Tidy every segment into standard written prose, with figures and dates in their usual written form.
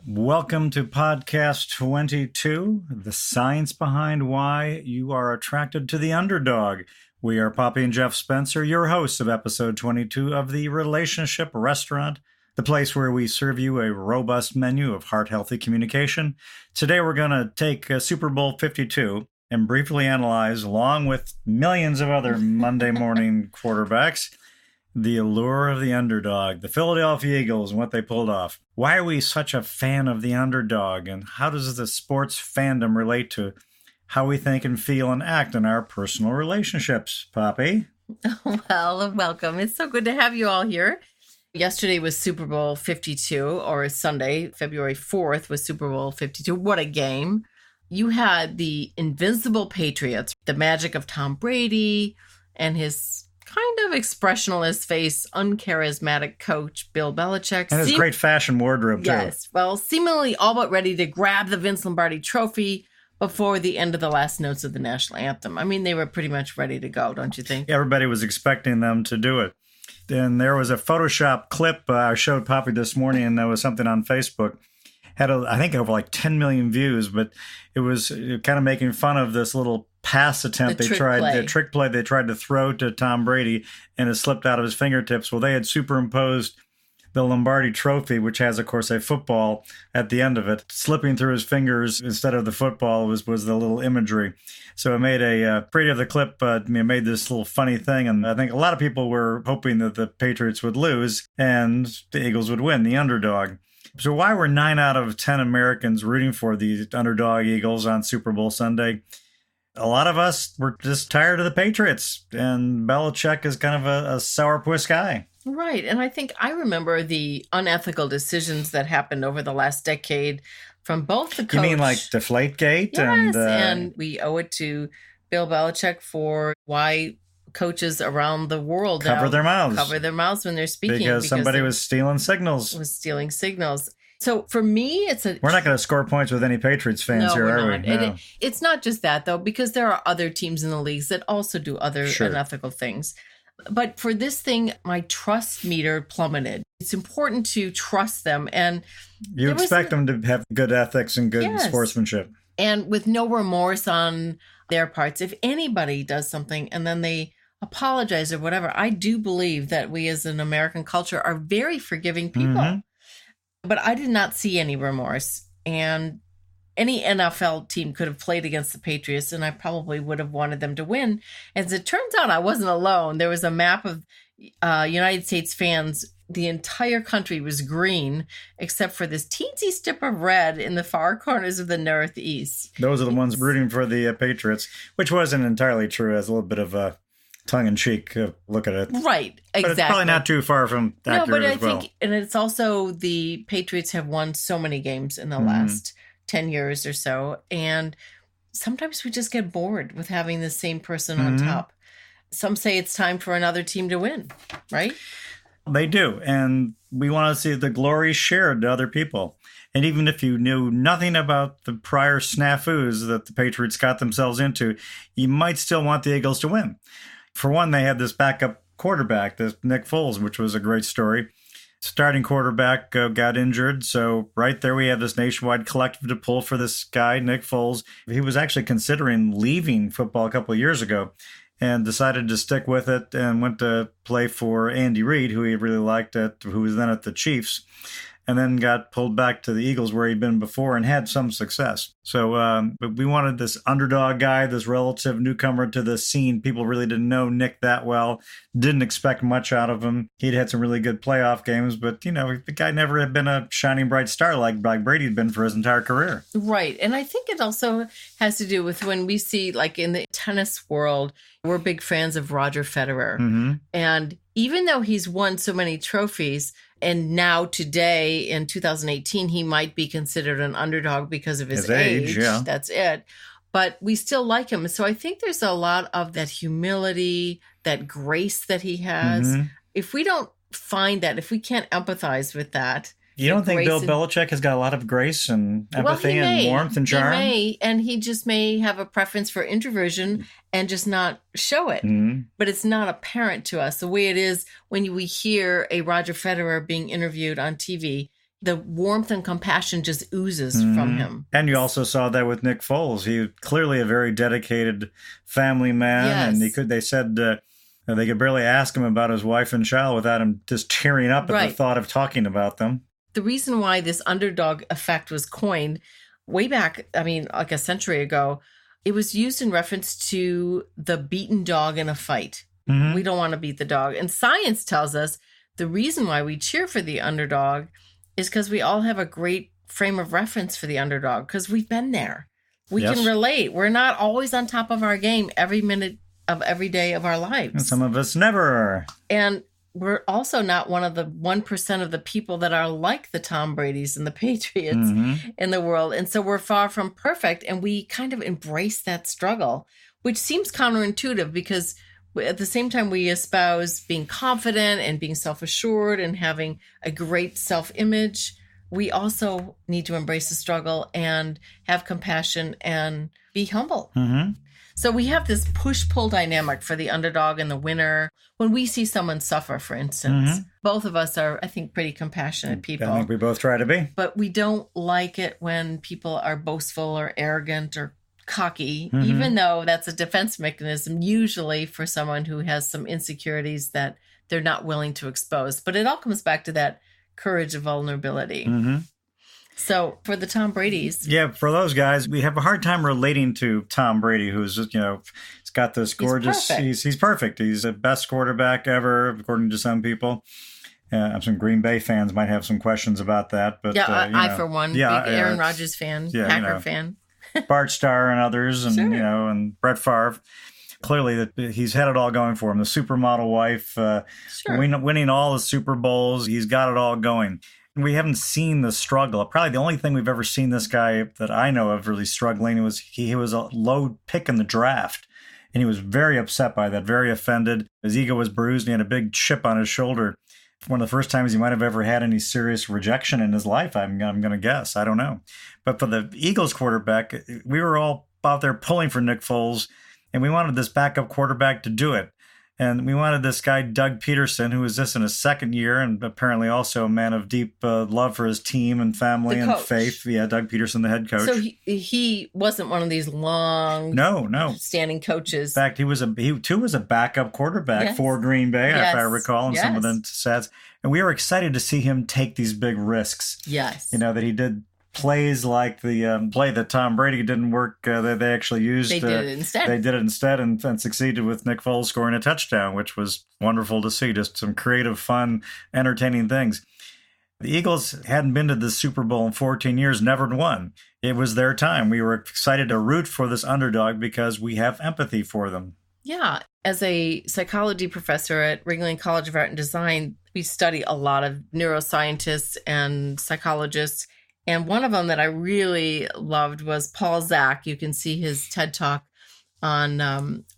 Welcome to podcast 22, the science behind why you are attracted to the underdog. We are Poppy and Jeff Spencer, your hosts of episode 22 of the Relationship Restaurant, the place where we serve you a robust menu of heart-healthy communication. Today we're going to take Super Bowl 52 and briefly analyze, along with millions of other Monday morning quarterbacks, the allure of the underdog, the Philadelphia Eagles, and what they pulled off. Why are we such a fan of the underdog, and how does the sports fandom relate to how we think and feel and act in our personal relationships, Poppy? Well, welcome. It's so good to have you all here. Yesterday was Super Bowl 52, or Sunday, February 4th was Super Bowl 52. What a game. You had the invincible Patriots, the magic of Tom Brady, and his kind of expressionless face, uncharismatic coach, Bill Belichick. And his great fashion wardrobe, too. Yes. Well, seemingly all but ready to grab the Vince Lombardi trophy before the end of the last notes of the national anthem. I mean, they were pretty much ready to go, don't you think? Everybody was expecting them to do it. And there was a Photoshop clip I showed Poppy this morning, and there was something on Facebook. Had, I think, over like 10 million views, but it was kind of making fun of this little pass attempt the trick play they tried to throw to Tom Brady, and it slipped out of his fingertips. Well, they had superimposed the Lombardi trophy, which has, of course, a football at the end of it. Slipping through his fingers instead of the football was the little imagery. So it made creator of the clip made this little funny thing, and I think a lot of people were hoping that the Patriots would lose and the Eagles would win, the underdog. So why were 9 out of 10 Americans rooting for the underdog Eagles on Super Bowl Sunday? A lot of us were just tired of the Patriots, and Belichick is kind of a sourpuss guy. Right. And I remember the unethical decisions that happened over the last decade from both the coach. You mean like Deflategate? Yes, and we owe it to Bill Belichick for why coaches around the world cover their mouths when they're speaking. Because somebody was stealing signals. So for me, we're not going to score points with any Patriots fans here, are we? No. It's not just that, though, because there are other teams in the leagues that also do other unethical things. But for this thing, my trust meter plummeted. It's important to trust them. And you expect them to have good ethics and good sportsmanship. And with no remorse on their parts. If anybody does something and then they apologize or whatever, I do believe that we as an American culture are very forgiving people. Mm-hmm. But I did not see any remorse. And any NFL team could have played against the Patriots, and I probably would have wanted them to win. As it turns out, I wasn't alone. There was a map of United States fans. The entire country was green, except for this teensy strip of red in the far corners of the Northeast. Those are the ones rooting for the Patriots, which wasn't entirely true. As a little bit of a tongue-in-cheek look at it. Right, exactly. But it's probably not too far from accurate as well. Think, and it's also the Patriots have won so many games in the last 10 years or so, and sometimes we just get bored with having the same person on top. Some say it's time for another team to win, right? They do, and we want to see the glory shared to other people. And even if you knew nothing about the prior snafus that the Patriots got themselves into, you might still want the Eagles to win. For one, they had this backup quarterback, this Nick Foles, which was a great story. Starting quarterback got injured, so right there we have this nationwide collective to pull for this guy, Nick Foles. He was actually considering leaving football a couple of years ago and decided to stick with it and went to play for Andy Reid, who he really liked, who was then at the Chiefs, and then got pulled back to the Eagles where he'd been before and had some success. So but we wanted this underdog guy, this relative newcomer to the scene. People really didn't know Nick that well, didn't expect much out of him. He'd had some really good playoff games, but, the guy never had been a shining bright star like Brady had been for his entire career. Right. And I think it also has to do with when we see, like in the tennis world, we're big fans of Roger Federer. Mm-hmm. And even though he's won so many trophies, and now today in 2018, he might be considered an underdog because of his age. Yeah. That's it. But we still like him. So I think there's a lot of that humility, that grace that he has. Mm-hmm. If we don't find that, if we can't empathize with that, You don't think Bill Belichick has got a lot of grace and empathy and warmth and charm? He may, and he just may have a preference for introversion and just not show it. Mm-hmm. But it's not apparent to us the way it is when we hear a Roger Federer being interviewed on TV. the warmth and compassion just oozes from him. And you also saw that with Nick Foles. He clearly a very dedicated family man, Yes. and they said they could barely ask him about his wife and child without him just tearing up at the thought of talking about them. The reason why this underdog effect was coined way back, like a century ago, it was used in reference to the beaten dog in a fight. We don't want to beat the dog. And science tells us the reason why we cheer for the underdog is because we all have a great frame of reference for the underdog because we've been there. We can relate. We're not always on top of our game every minute of every day of our lives. And some of us never are. And we're also not one of the 1% of the people that are like the Tom Bradys and the Patriots in the world. And so we're far from perfect. And we kind of embrace that struggle, which seems counterintuitive because at the same time we espouse being confident and being self-assured and having a great self-image, we also need to embrace the struggle and have compassion and be humble. So we have this push-pull dynamic for the underdog and the winner. When we see someone suffer, for instance, both of us are, I think, pretty compassionate people. I think we both try to be. But we don't like it when people are boastful or arrogant or cocky, even though that's a defense mechanism, usually for someone who has some insecurities that they're not willing to expose. But it all comes back to that courage of vulnerability. So for the Tom Bradys. Yeah, for those guys, we have a hard time relating to Tom Brady, who's, he's got this gorgeous, he's perfect. He's the best quarterback ever, according to some people. Some Green Bay fans might have some questions about that. But I for one, big Aaron Rodgers fan, Packer fan. Bart Starr and others, and, and Brett Favre. Clearly, that he's had it all going for him. The supermodel wife, winning all the Super Bowls. He's got it all going. We haven't seen the struggle. Probably the only thing we've ever seen this guy that I know of really struggling was he was a low pick in the draft. And he was very upset by that, very offended. His ego was bruised and he had a big chip on his shoulder. One of the first times he might have ever had any serious rejection in his life, I'm going to guess. I don't know. But for the Eagles quarterback, we were all out there pulling for Nick Foles, and we wanted this backup quarterback to do it. And we wanted this guy, Doug Peterson, who was this in his second year and apparently also a man of deep love for his team and family and faith. Yeah, Doug Peterson, the head coach. So he wasn't one of these long, standing coaches. In fact, he too was a backup quarterback for Green Bay, if I recall, in some of the stats. And we were excited to see him take these big risks. Yes. That he did plays like the play that Tom Brady didn't work, that they actually used. They did it instead. They did it instead and succeeded with Nick Foles scoring a touchdown, which was wonderful to see. Just some creative, fun, entertaining things. The Eagles hadn't been to the Super Bowl in 14 years, never won. It was their time. We were excited to root for this underdog because we have empathy for them. Yeah. As a psychology professor at Ringling College of Art and Design, we study a lot of neuroscientists and psychologists. And one of them that I really loved was Paul Zak. You can see his TED Talk on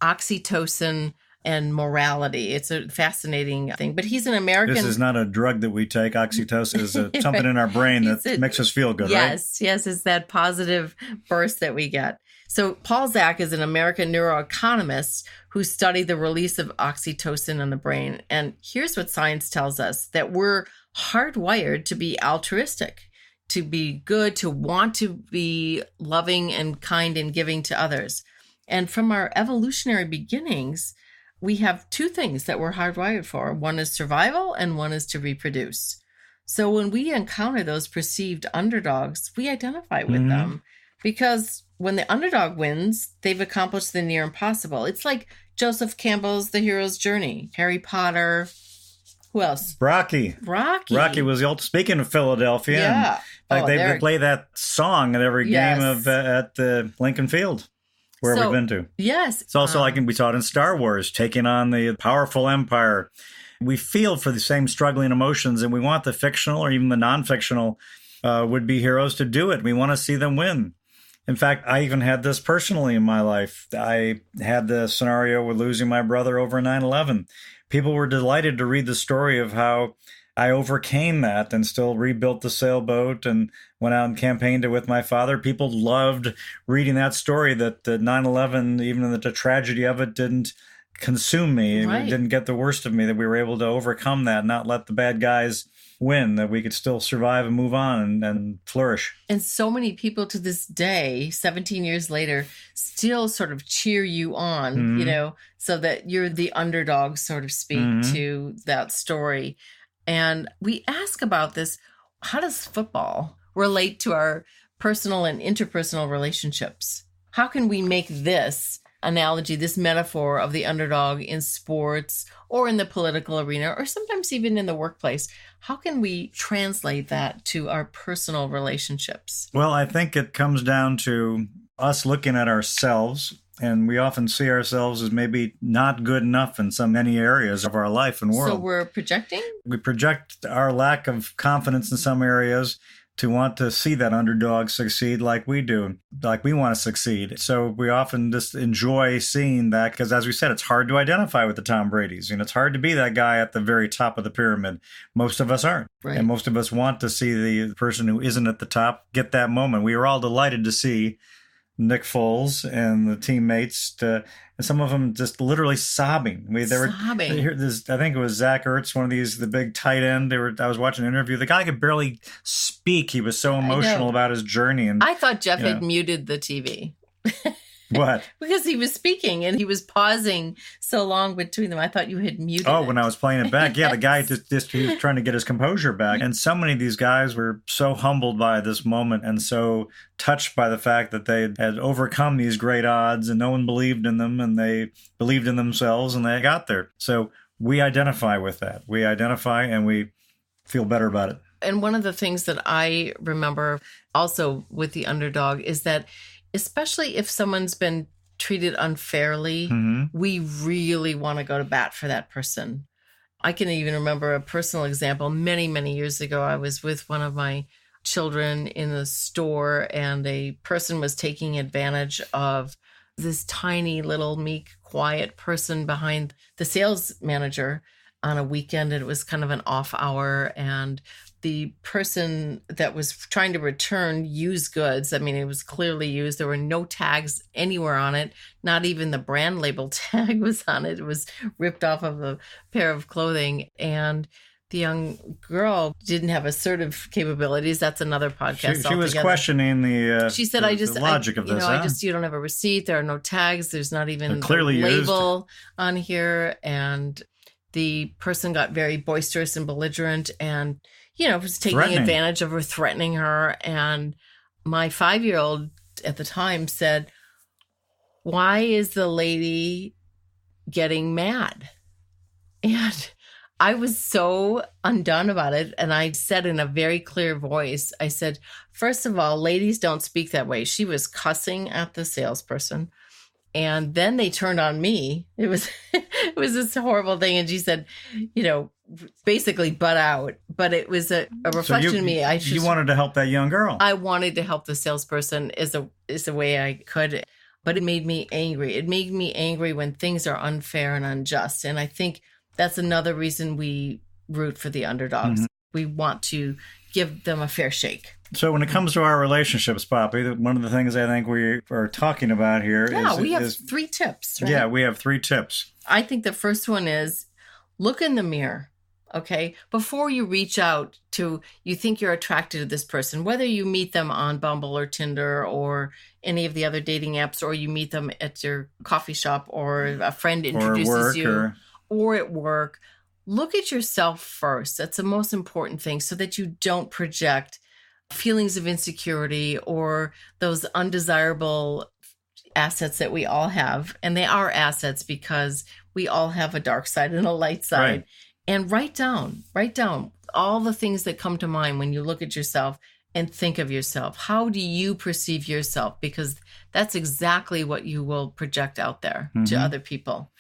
oxytocin and morality. It's a fascinating thing. But he's an American. This is not a drug that we take. Oxytocin is something in our brain that makes us feel good, right? Yes. It's that positive burst that we get. So Paul Zak is an American neuroeconomist who studied the release of oxytocin in the brain. And here's what science tells us, that we're hardwired to be altruistic, to be good, to want to be loving and kind and giving to others. And from our evolutionary beginnings, we have two things that we're hardwired for. One is survival and one is to reproduce. So when we encounter those perceived underdogs, we identify with them because when the underdog wins, they've accomplished the near impossible. It's like Joseph Campbell's The Hero's Journey, Harry Potter. Who else? Rocky was the old. Speaking of Philadelphia, they play that song at every game at Lincoln Field, where we've been to. Yes, it's also like we saw it in Star Wars, taking on the powerful empire. We feel for the same struggling emotions, and we want the fictional or even the non-fictional would-be heroes to do it. We want to see them win. In fact, I even had this personally in my life. I had the scenario with losing my brother over 9/11. People were delighted to read the story of how I overcame that and still rebuilt the sailboat and went out and campaigned it with my father. People loved reading that story, that 9/11, even the tragedy of it, didn't consume me. It didn't get the worst of me, that we were able to overcome that, not let the bad guys win, that we could still survive and move on and flourish. And so many people to this day, 17 years later, still sort of cheer you on, so that you're the underdog, so to speak, to that story. And we ask about this. How does football relate to our personal and interpersonal relationships? How can we make this analogy, this metaphor of the underdog in sports or in the political arena, or sometimes even in the workplace? How can we translate that to our personal relationships? Well, I think it comes down to us looking at ourselves, and we often see ourselves as maybe not good enough in many areas of our life and world. So we're projecting? We project our lack of confidence in some areas to want to see that underdog succeed like we do, like we want to succeed. So we often just enjoy seeing that because, as we said, it's hard to identify with the Tom Bradys. It's hard to be that guy at the very top of the pyramid. Most of us aren't. Right. And most of us want to see the person who isn't at the top get that moment. We were all delighted to see Nick Foles and the teammates, and some of them just literally sobbing. They were sobbing. I think it was Zach Ertz, one of these, the big tight end. I was watching an interview. The guy could barely speak. He was so emotional about his journey. And I thought Jeff had muted the TV. What? Because he was speaking and he was pausing so long between them. I thought you had muted it. When I was playing it back. Yeah, the guy just he was trying to get his composure back. And so many of these guys were so humbled by this moment and so touched by the fact that they had overcome these great odds and no one believed in them and they believed in themselves and they got there. So we identify with that. We identify and we feel better about it. And one of the things that I remember also with the underdog is that especially if someone's been treated unfairly, we really want to go to bat for that person. I can even remember a personal example. Many, many years ago, I was with one of my children in the store, and a person was taking advantage of this tiny little meek, quiet person behind the sales manager on a weekend. And it was kind of an off hour, and the person that was trying to return used goods, I mean, it was clearly used. There were no tags anywhere on it. Not even the brand label tag was on it. It was ripped off of a pair of clothing. And the young girl didn't have assertive capabilities. That's another podcast. She was questioning the she said, the logic of this. You don't have a receipt. There are no tags. There's not even a clearly label on here. And the person got very boisterous and belligerent and was taking advantage of her, threatening her. And my 5-year-old at the time said, "Why is the lady getting mad?" And I was so undone about it. And I said in a very clear voice, I said, "First of all, ladies don't speak that way." She was cussing at the salesperson. And then they turned on me. It was this horrible thing. And she said, basically butt out. But it was a reflection of me. You wanted to help that young girl. I wanted to help the salesperson is the way I could. But it made me angry. It made me angry when things are unfair and unjust. And I think that's another reason we root for the underdogs. We want to give them a fair shake. So when it comes to our relationships, Poppy, one of the things I think we are talking about here is... we have 3 tips, right? Yeah, we have 3 tips. I think the first one is look in the mirror, okay? Before you reach out to, you think you're attracted to this person, whether you meet them on Bumble or Tinder or any of the other dating apps, or you meet them at your coffee shop or a friend introduces you, or at work. Look at yourself first. That's the most important thing so that you don't project feelings of insecurity or those undesirable assets that we all have. And they are assets because we all have a dark side and a light side. Right. And write down all the things that come to mind when you look at yourself and think of yourself. How do you perceive yourself? Because that's exactly what you will project out there to other people.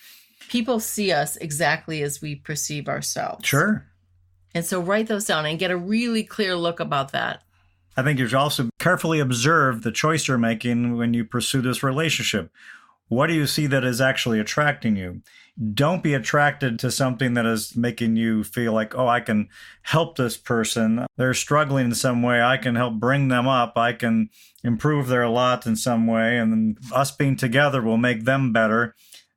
People see us exactly as we perceive ourselves. Sure. And so write those down and get a really clear look about that. I think you should also carefully observe the choice you're making when you pursue this relationship. What do you see that is actually attracting you? Don't be attracted to something that is making you feel like, I can help this person. They're struggling in some way. I can help bring them up. I can improve their lot in some way. And then us being together will make them better.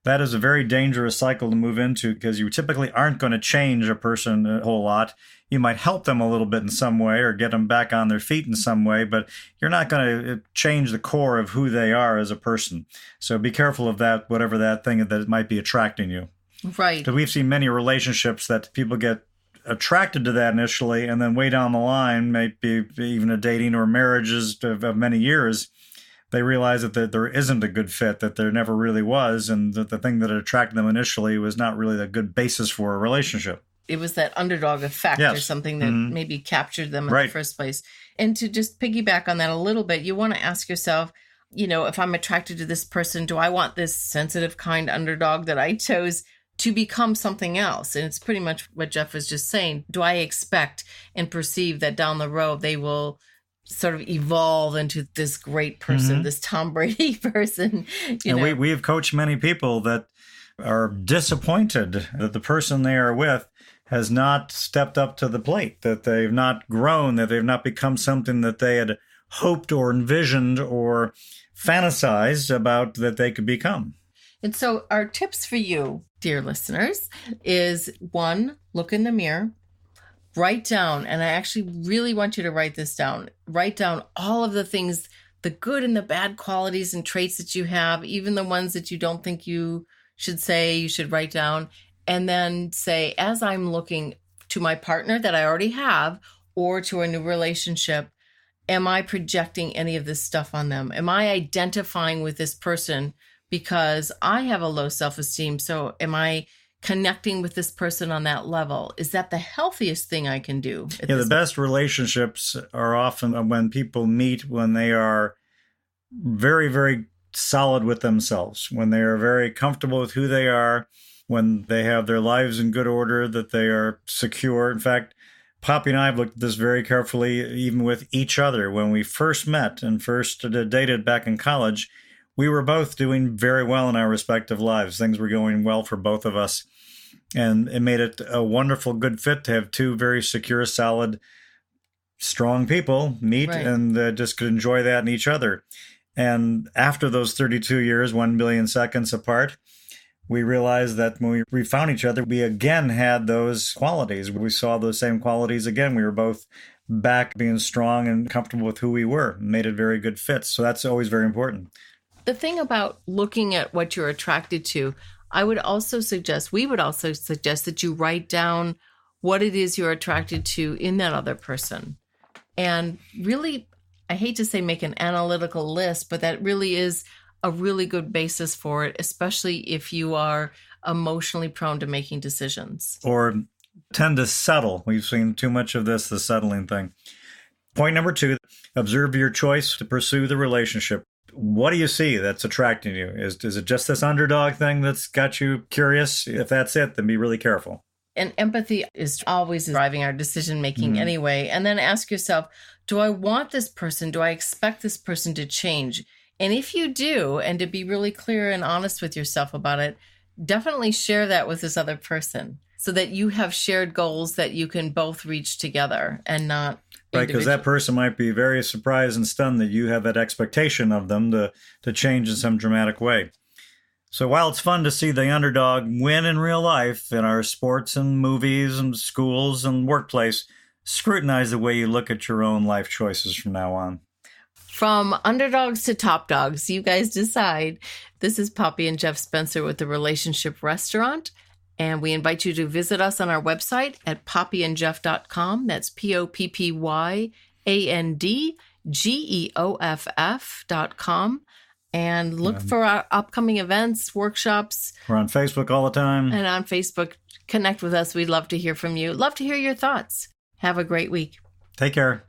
That is a very dangerous cycle to move into because you typically aren't going to change a person a whole lot. You might help them a little bit in some way or get them back on their feet in some way, but you're not going to change the core of who they are as a person. So be careful of that, whatever that thing that might be attracting you. Right. Because we've seen many relationships that people get attracted to that initially, and then way down the line, maybe even a dating or marriages of many years, they realize that there isn't a good fit, that there never really was, and that the thing that attracted them initially was not really a good basis for a relationship. It was that underdog effect or something that maybe captured them in the first place. And to just piggyback on that a little bit, you want to ask yourself, if I'm attracted to this person, do I want this sensitive, kind underdog that I chose to become something else? And it's pretty much what Jeff was just saying. Do I expect and perceive that down the road they will sort of evolve into this great person, this Tom Brady person? We have coached many people that are disappointed that the person they are with has not stepped up to the plate, that they've not grown, that they've not become something that they had hoped or envisioned or fantasized about that they could become. And so our tips for you, dear listeners, is 1, look in the mirror, write down, and I actually really want you to write this down. Write down all of the things, the good and the bad qualities and traits that you have, even the ones that you don't think you should say, you should write down. And then say, as I'm looking to my partner that I already have or to a new relationship, am I projecting any of this stuff on them? Am I identifying with this person because I have a low self-esteem? So am I connecting with this person on that level? Is that the healthiest thing I can do? The best relationships are often when people meet when they are very, very solid with themselves, when they are very comfortable with who they are, when they have their lives in good order, that they are secure. In fact, Poppy and I have looked at this very carefully, even with each other. When we first met and first dated back in college, we were both doing very well in our respective lives. Things were going well for both of us. And it made it a wonderful, good fit to have two very secure, solid, strong people meet and just could enjoy that in each other. And after those 32 years, 1 billion seconds apart, we realized that when we found each other, we again had those qualities. We saw those same qualities again. We were both back being strong and comfortable with who we were. Made it very good fits. So that's always very important. The thing about looking at what you're attracted to, we would also suggest that you write down what it is you're attracted to in that other person. And really, I hate to say make an analytical list, but that really is a really good basis for it, especially if you are emotionally prone to making decisions. Or tend to settle. We've seen too much of this, the settling thing. Point number 2, observe your choice to pursue the relationship. What do you see that's attracting you? Is it just this underdog thing that's got you curious? If that's it, then be really careful. And empathy is always driving our decision-making anyway. And then ask yourself, do I want this person? Do I expect this person to change? And if you do, and to be really clear and honest with yourself about it, definitely share that with this other person so that you have shared goals that you can both reach together and not right, because that person might be very surprised and stunned that you have that expectation of them to change in some dramatic way. So while it's fun to see the underdog win in real life in our sports and movies and schools and workplace, scrutinize the way you look at your own life choices from now on. From underdogs to top dogs, you guys decide. This is Poppy and Jeff Spencer with the Relationship Restaurant, and we invite you to visit us on our website at poppyandjeff.com. That's poppyandgeoff.com. And look for our upcoming events, workshops. We're on Facebook all the time. And on Facebook, connect with us. We'd love to hear from you. Love to hear your thoughts. Have a great week. Take care.